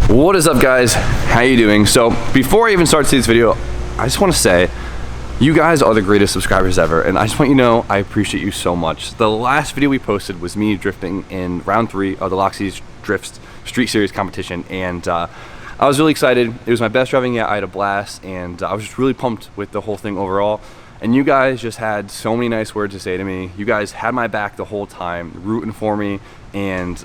What is up, guys? How you doing? So before I even start today's video, I just want to say you guys are the greatest subscribers ever, and I just want you to know I appreciate you so much. The last video we posted was me drifting in round 3 of the Loxy's Drifts Street Series competition, and I was really excited. It was my best driving yet. I had a blast, and I was just really pumped with the whole thing overall. And you guys just had so many nice words to say to me. You guys had my back the whole time, rooting for me, and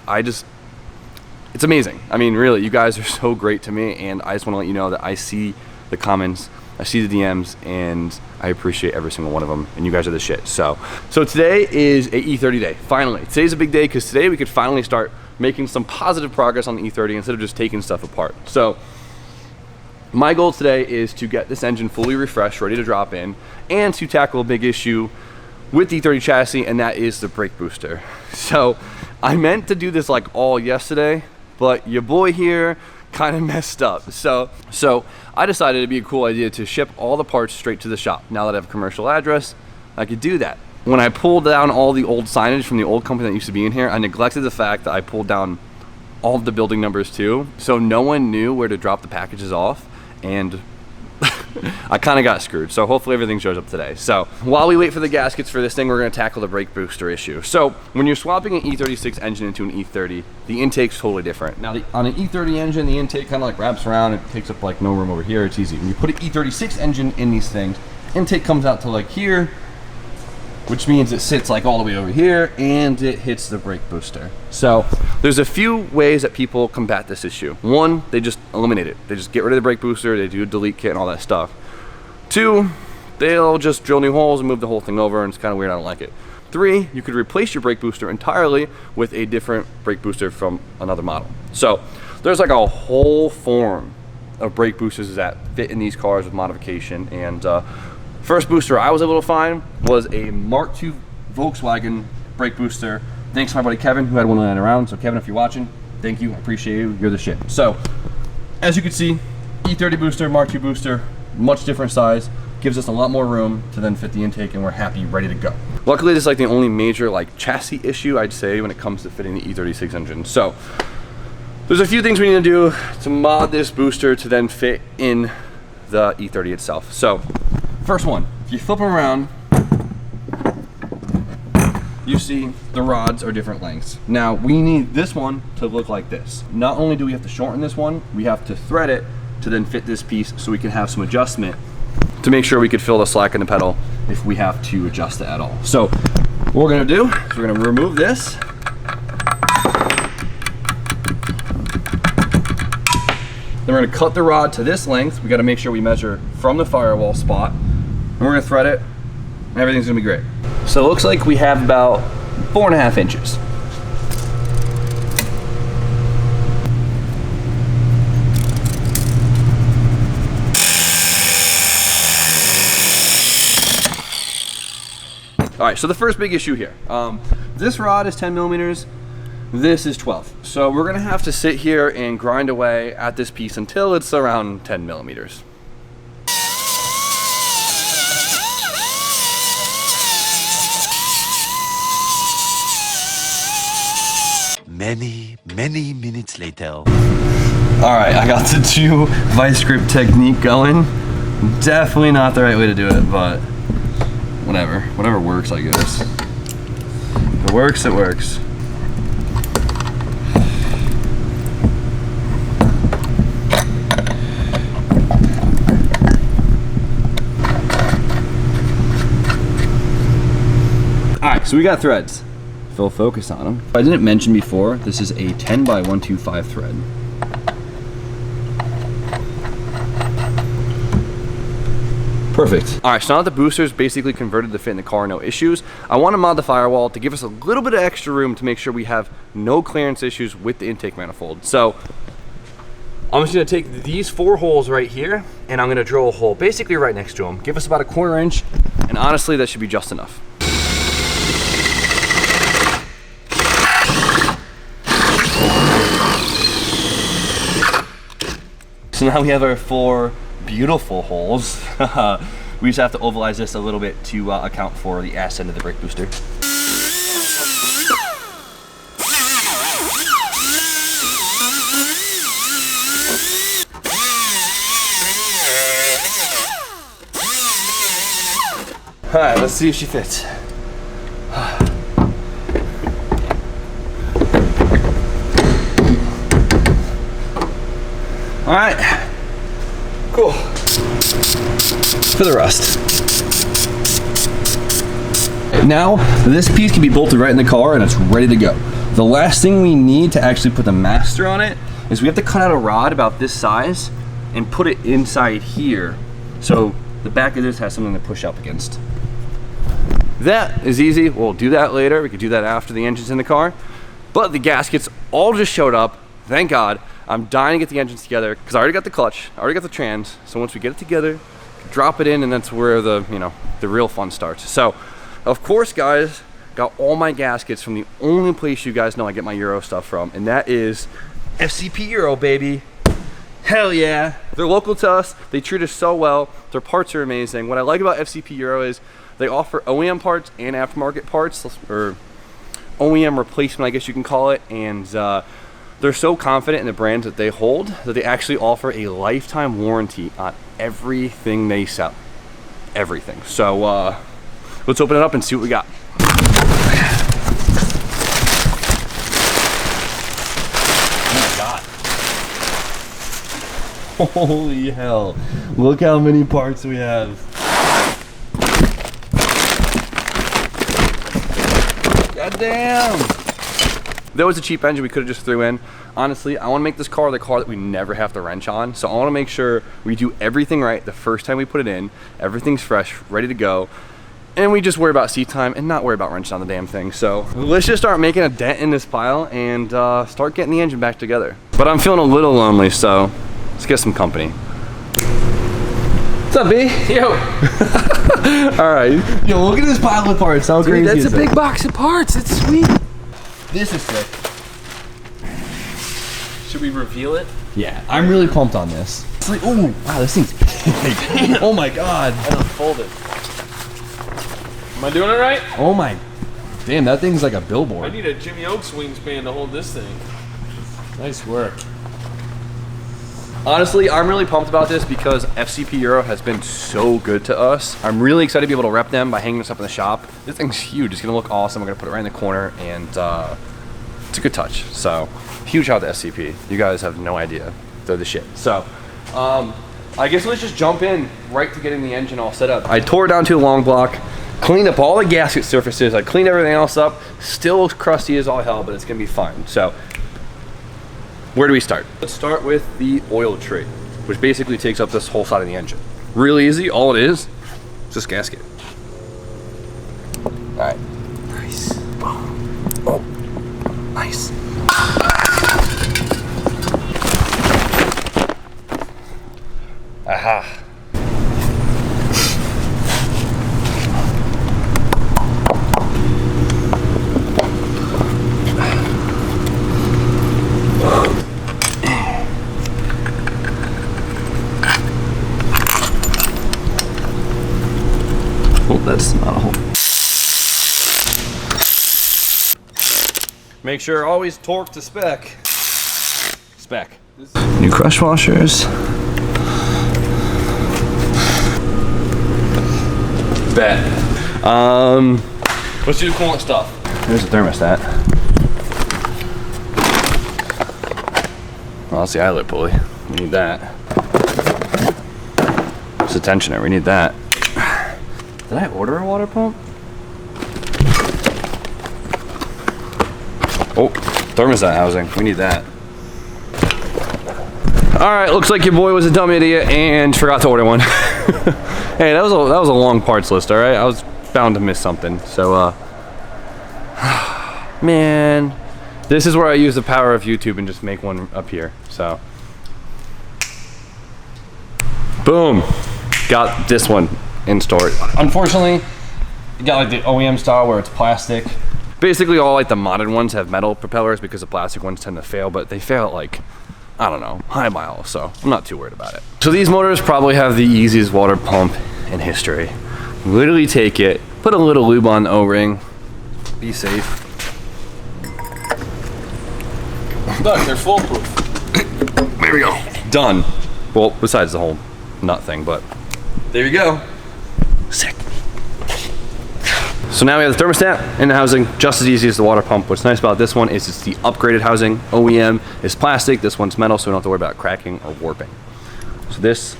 it's amazing. I mean, really, you guys are so great to me, and I just want to let you know that I see the comments, I see the DMs, and I appreciate every single one of them, and you guys are the shit. So today is a E30 day, finally. Today's a big day because today we could finally start making some positive progress on the E30 instead of just taking stuff apart. So my goal today is to get this engine fully refreshed, ready to drop in, and to tackle a big issue with the E30 chassis, and that is the brake booster. So I meant to do this like all yesterday, but your boy here kind of messed up. So I decided it'd be a cool idea to ship all the parts straight to the shop. Now that I have a commercial address, I could do that. When I pulled down all the old signage from the old company that used to be in here, I neglected the fact that I pulled down all of the building numbers too, so no one knew where to drop the packages off, and I kind of got screwed. So hopefully everything shows up today. So while we wait for the gaskets for this thing, we're going to tackle the brake booster issue. So when you're swapping an E36 engine into an E30, the intake's totally different. Now on an E30 engine, the intake kind of like wraps around. It takes up like no room over here. It's easy. When you put an E36 engine in these things, intake comes out to like here, which means it sits like all the way over here, and it hits the brake booster. So there's a few ways that people combat this issue. One, they just eliminate it. They just get rid of the brake booster, they do a delete kit and all that stuff. 2, they'll just drill new holes and move the whole thing over, and it's kind of weird, I don't like it. 3, you could replace your brake booster entirely with a different brake booster from another model. So there's like a whole form of brake boosters that fit in these cars with modification, and first booster I was able to find was a Mark II Volkswagen brake booster. Thanks to my buddy Kevin, who had one lying around. So Kevin, if you're watching, thank you, I appreciate you, you're the shit. So as you can see, E30 booster, Mark II booster, much different size, gives us a lot more room to then fit the intake, and we're happy, ready to go. Luckily, this is like the only major like chassis issue I'd say when it comes to fitting the E36 engine. So there's a few things we need to do to mod this booster to then fit in the E30 itself. So first one, if you flip them around, you see the rods are different lengths. Now we need this one to look like this. Not only do we have to shorten this one, we have to thread it to then fit this piece so we can have some adjustment to make sure we could fill the slack in the pedal if we have to adjust it at all. So what we're gonna do is we're gonna remove this. Then we're gonna cut the rod to this length. We gotta make sure we measure from the firewall spot. And we're gonna thread it, and everything's gonna be great. So it looks like we have about 4.5 inches. All right, so the first big issue here. This rod is 10 millimeters, this is 12. So we're gonna have to sit here and grind away at this piece until it's around 10 millimeters. Many minutes later. All right, I got the 2 vice grip technique going. Definitely not the right way to do it, but whatever works, I guess. If it works, it works. All right, so we got threads. Full focus on them. I didn't mention before, this is a 10 by 125 thread. Perfect. All right, so now that the booster's basically converted to fit in the car, no issues, I want to mod the firewall to give us a little bit of extra room to make sure we have no clearance issues with the intake manifold. So I'm just gonna take these 4 holes right here, and I'm gonna drill a hole basically right next to them. Give us about a 1/4 inch, and honestly, that should be just enough. So now we have our 4 beautiful holes. We just have to ovalize this a little bit to account for the ass end of the brake booster. All right, let's see if she fits. All right, cool. For the rust. Now, this piece can be bolted right in the car and it's ready to go. The last thing we need to actually put the master on it is we have to cut out a rod about this size and put it inside here. So the back of this has something to push up against. That is easy. We'll do that later. We could do that after the engine's in the car. But the gaskets all just showed up. Thank God. I'm dying to get the engines together because I already got the clutch, I already got the trans. So once we get it together, drop it in, and that's where the real fun starts. So, of course, guys, got all my gaskets from the only place you guys know I get my Euro stuff from, and that is FCP Euro, baby. Hell yeah. They're local to us. They treat us so well. Their parts are amazing. What I like about FCP Euro is they offer OEM parts and aftermarket parts, or OEM replacement, I guess you can call it, and they're so confident in the brands that they hold that they actually offer a lifetime warranty on everything they sell. Everything. So let's open it up and see what we got. Oh my God. Holy hell. Look how many parts we have. God damn. That was a cheap engine we could have just threw in. Honestly, I want to make this car the car that we never have to wrench on. So I want to make sure we do everything right the first time we put it in. Everything's fresh, ready to go. And we just worry about seat time and not worry about wrenching on the damn thing. So let's just start making a dent in this pile and start getting the engine back together. But I'm feeling a little lonely, so let's get some company. What's up, B? Yo. All right. Yo, look at this pile of parts. How crazy Dude, is that's a big box of parts. It's sweet. This is sick. Should we reveal it? Yeah, I'm really pumped on this. It's like, oh, wow, this thing's big. Oh my God. And unfold it. Am I doing it right? Oh my, damn, that thing's like a I billboard. need a Jimmy Oaks wingspan to hold this thing. Nice work. Honestly, I'm really pumped about this because FCP Euro has been so good to us. I'm really excited to be able to rep them by hanging this up in the shop. This thing's huge. It's gonna look awesome. I'm gonna put it right in the corner, and it's a good touch. So, huge shout out to SCP. You guys have no idea. They're the shit. So, I guess let's just jump in right to getting the engine all set up. I tore it down to a long block, cleaned up all the gasket surfaces. I cleaned everything else up. Still looks crusty as all hell, but it's gonna be fine. So, where do we start? Let's start with the oil tray, which basically takes up this whole side of the engine. Real easy. All it is this gasket. All right. Nice. Oh, nice. Aha. Oh, that's not a hole. Make sure always torque to spec. Spec. New crush washers. Bet. Let's do the coolant stuff. There's the thermostat. Well, that's the eyelet pulley. We need that. It's the tensioner. We need that. Did I order a water pump? Oh, thermostat housing. We need that. All right, looks like your boy was a dumb idiot and forgot to order one. Hey, that was a long parts list. All right, I was bound to miss something. So, man, this is where I use the power of YouTube and just make one up here. So, boom, got this one in store. Unfortunately, you got like the OEM style where it's plastic. Basically, all like the modded ones have metal propellers because the plastic ones tend to fail, but they fail at like, I don't know, high miles, so I'm not too worried about it. So these motors probably have the easiest water pump in history. Literally take it, put a little lube on the O-ring, be safe. Look, they're foolproof. There we go. Done. Well, besides the whole nut thing, but there you go. Sick. So now we have the thermostat in the housing, just as easy as the water pump. What's nice about this one is it's the upgraded housing. OEM is plastic, this one's metal, so we don't have to worry about cracking or warping. So this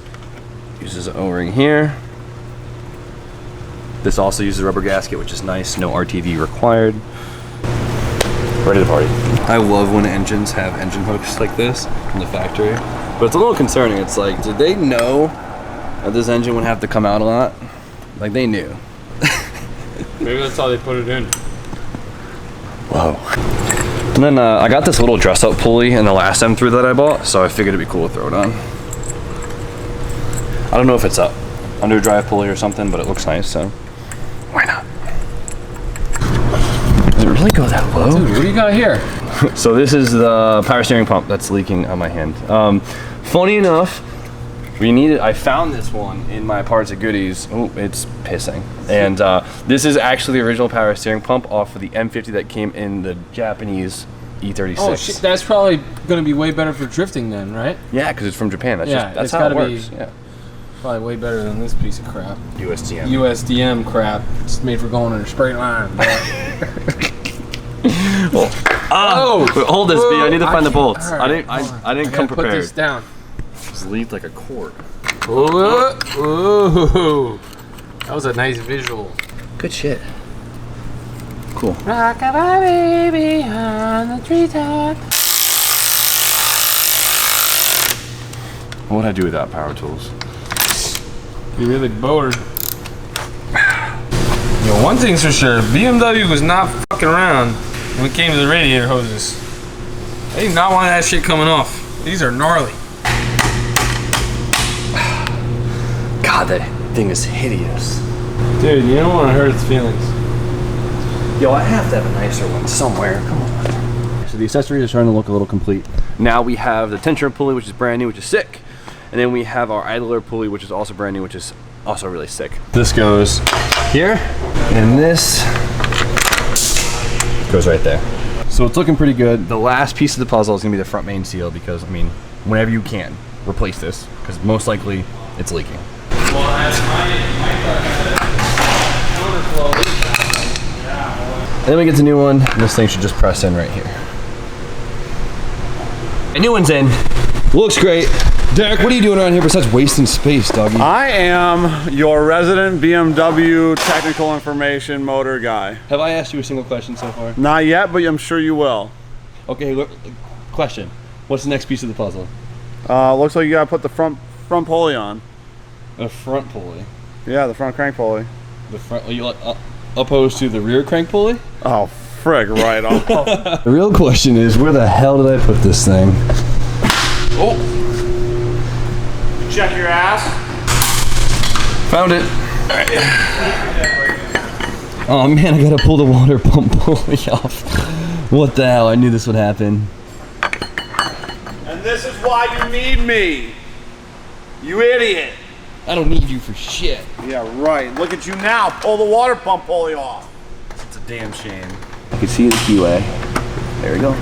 uses an O-ring here. This also uses a rubber gasket, which is nice, no RTV required. Ready to party. I love when engines have engine hooks like this from the factory, but it's a little concerning. It's like, did they know that this engine would have to come out a lot? Like, they knew. Maybe that's how they put it in. Whoa. And then I got this little dress-up pulley in the last M3 that I bought, so I figured it'd be cool to throw it on. I don't know if it's a underdrive pulley or something, but it looks nice, so why not? Does it really go that low? Dude, what do you got here? So this is the power steering pump that's leaking on my hand. Funny enough, I found this one in my parts of goodies. Oh, it's pissing. And this is actually the original power steering pump off of the M50 that came in the Japanese E36. Oh shit, that's probably gonna be way better for drifting then, right? Yeah, because it's from Japan. That's Yeah, that's it's how it gotta works. be- Yeah. Probably way better than this piece of crap. USDM. USDM crap. It's made for going in a straight line. Oh, hold this, B. I need to find the bolts. Right, I didn't come Put prepared. this down. Just leaked like a cord. Ooh, that was a nice visual. Good shit. Cool. Rock-a-bye baby on the treetop. What would I do without power tools? Be really bored. Yo, one thing's for sure, BMW was not fucking around when it came to the radiator hoses. They did not want that shit coming off. These are gnarly. God, that thing is hideous. Dude, you don't want to hurt its feelings. Yo, I have to have a nicer one somewhere. Come on. So the accessories are starting to look a little complete. Now we have the tensioner pulley, which is brand new, which is sick. And then we have our idler pulley, which is also brand new, which is also really sick. This goes here, and this goes right there. So it's looking pretty good. The last piece of the puzzle is gonna be the front main seal because, I mean, whenever you can, replace this, because most likely it's leaking. And then we get the new one, and this thing should just press in right here. A new one's in. Looks great. Derek, what are you doing around here besides wasting space, doggy? I am your resident BMW technical information motor guy. Have I asked you a single question so far? Not yet, but I'm sure you will. Okay, look, question. What's the next piece of the puzzle? Looks like you gotta put the front pulley on. A front pulley. Yeah, the front crank pulley. The front, opposed to the rear crank pulley? Oh, frig, right off. The real question is, where the hell did I put this thing? Oh. Check your ass. Found it. All right. Oh man, I gotta pull the water pump pulley off. What the hell? I knew this would happen. And this is why you need me. You idiot. I don't need you for shit. Yeah, right. Look at you now. Pull the water pump pulley off. It's a damn shame. You can see the keyway. There we go.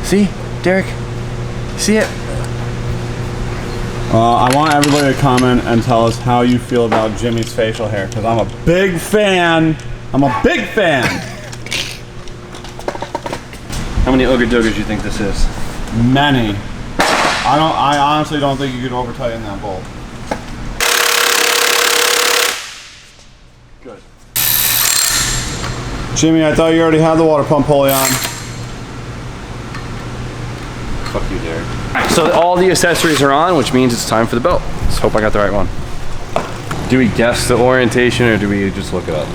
See, Derek? See it? I want everybody to comment and tell us how you feel about Jimmy's facial hair, because I'm a big fan. I'm a big fan. How many Ogre Doggers do you think this is? Many. I honestly don't think you could over tighten that bolt. Good. Jimmy, I thought you already had the water pump pulley on. Fuck you, Derek. So all the accessories are on, which means it's time for the belt. Let's hope I got the right one. Do we guess the orientation or do we just look it up?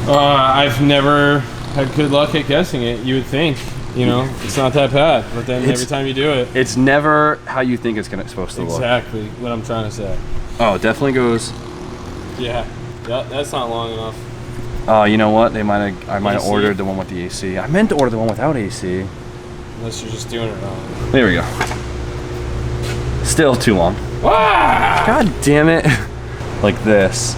I've never had good luck at guessing it. You would think, you know, it's not that bad, but then every time you do it, it's never how you think it's supposed to look. Exactly what I'm trying to say. Oh, it definitely goes. Yeah, that's not long enough. Oh, you know what? I might have ordered the one with the AC. I meant to order the one without AC. Unless you're just doing it wrong. There we go. Still too long. Ah! God damn it. Like this.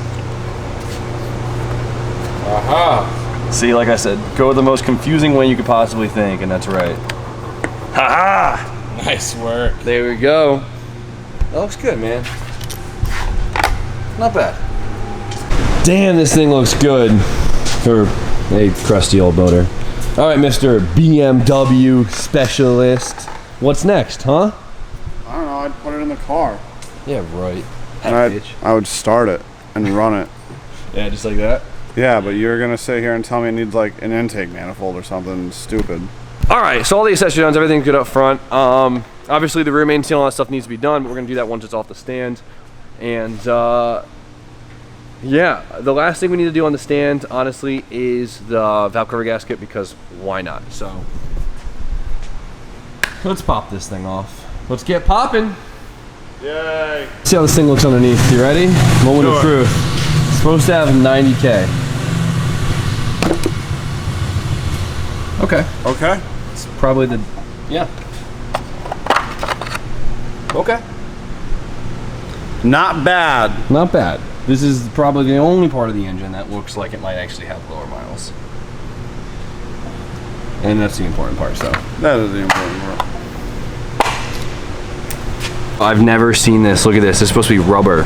Aha! See, like I said, go the most confusing way you could possibly think, and that's right. Ha-ha! Nice work. There we go. That looks good, man. Not bad. Damn, this thing looks good. For a crusty old motor. All right, Mr. BMW specialist. What's next, huh? I don't know. I'd put it in the car. Yeah, right. And I would start it and run it. Yeah, just like that. Yeah, but you're gonna sit here and tell me it needs like an intake manifold or something stupid. All right, so all the accessory done, everything's good up front. Obviously the rear main seal and all that stuff needs to be done, but we're gonna do that once it's off the stand. And yeah, the last thing we need to do on the stand, honestly, is the valve cover gasket, because why not? So let's pop this thing off. Let's get popping. Yay! See how this thing looks underneath. You ready? Moment of truth. It's supposed to have 90K. Okay. Okay. It's probably the, yeah. Okay. Not bad. Not bad. This is probably the only part of the engine that looks like it might actually have lower miles. And that's the important part, so. That is the important part. I've never seen this. Look at this. It's supposed to be rubber.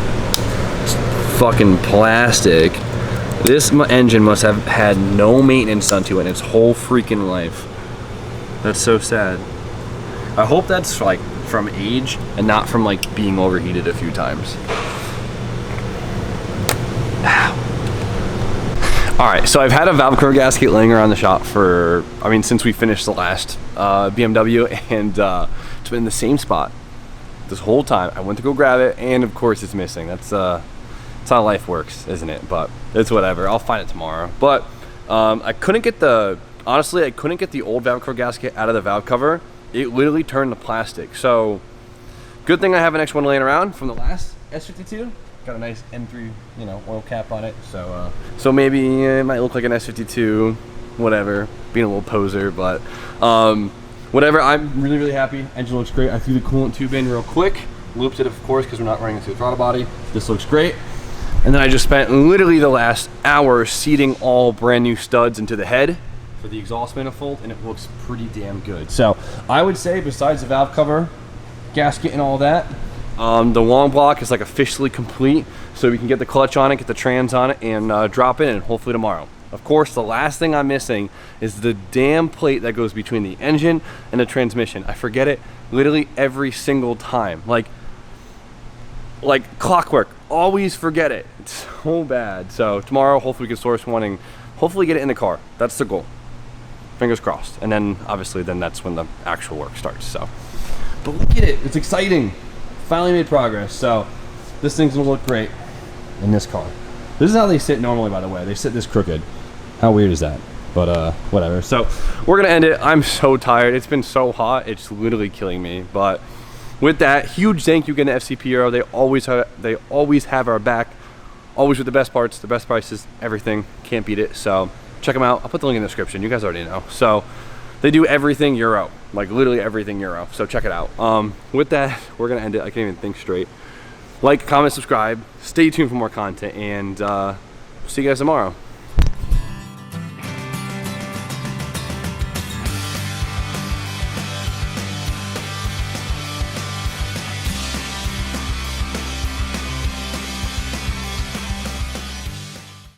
It's fucking plastic. This engine must have had no maintenance done to it in its whole freaking life. That's so sad. I hope that's like from age and not from like being overheated a few times. Alright, so I've had a valve cover gasket laying around the shop for, I mean, since we finished the last BMW, and it's been in the same spot this whole time. I went to go grab it, and of course it's missing. That's how life works, isn't it? But it's whatever. I'll find it tomorrow. But I couldn't get the, honestly, I couldn't get the old valve cover gasket out of the valve cover. It literally turned to plastic. So good thing I have an extra one laying around from the last S52. Got a nice M3, you know, oil cap on it. So so maybe it might look like an S52, whatever. Being a little poser, but whatever. I'm really, really happy. Engine looks great. I threw the coolant tube in real quick. Looped it, of course, because we're not running it through the throttle body. This looks great. And then I just spent literally the last hour seating all brand new studs into the head for the exhaust manifold, and it looks pretty damn good. So I would say, besides the valve cover, gasket, and all that, the long block is like officially complete, so we can get the clutch on it, get the trans on it, and drop it in hopefully tomorrow. Of course, the last thing I'm missing is the damn plate that goes between the engine and the transmission. I forget it literally every single time. Like clockwork, always forget it. It's so bad. So tomorrow, hopefully we can source one and hopefully get it in the car. That's the goal. Fingers crossed. And then obviously then that's when the actual work starts. So, but look at it, it's exciting. Finally made progress. So this thing's gonna look great in this car. This is how they sit normally, by the way. They sit this crooked. How weird is that? But whatever. So we're gonna end it. I'm so tired. It's been so hot. It's literally killing me. But with that, huge thank you again to FCP Euro. They always have our back. Always with the best parts, the best prices, everything. Can't beat it. So check them out. I'll put the link in the description. You guys already know. So they do everything Euro, like literally everything Euro. So check it out. With that, we're gonna end it. I can't even think straight. Like, comment, subscribe. Stay tuned for more content, and see you guys tomorrow.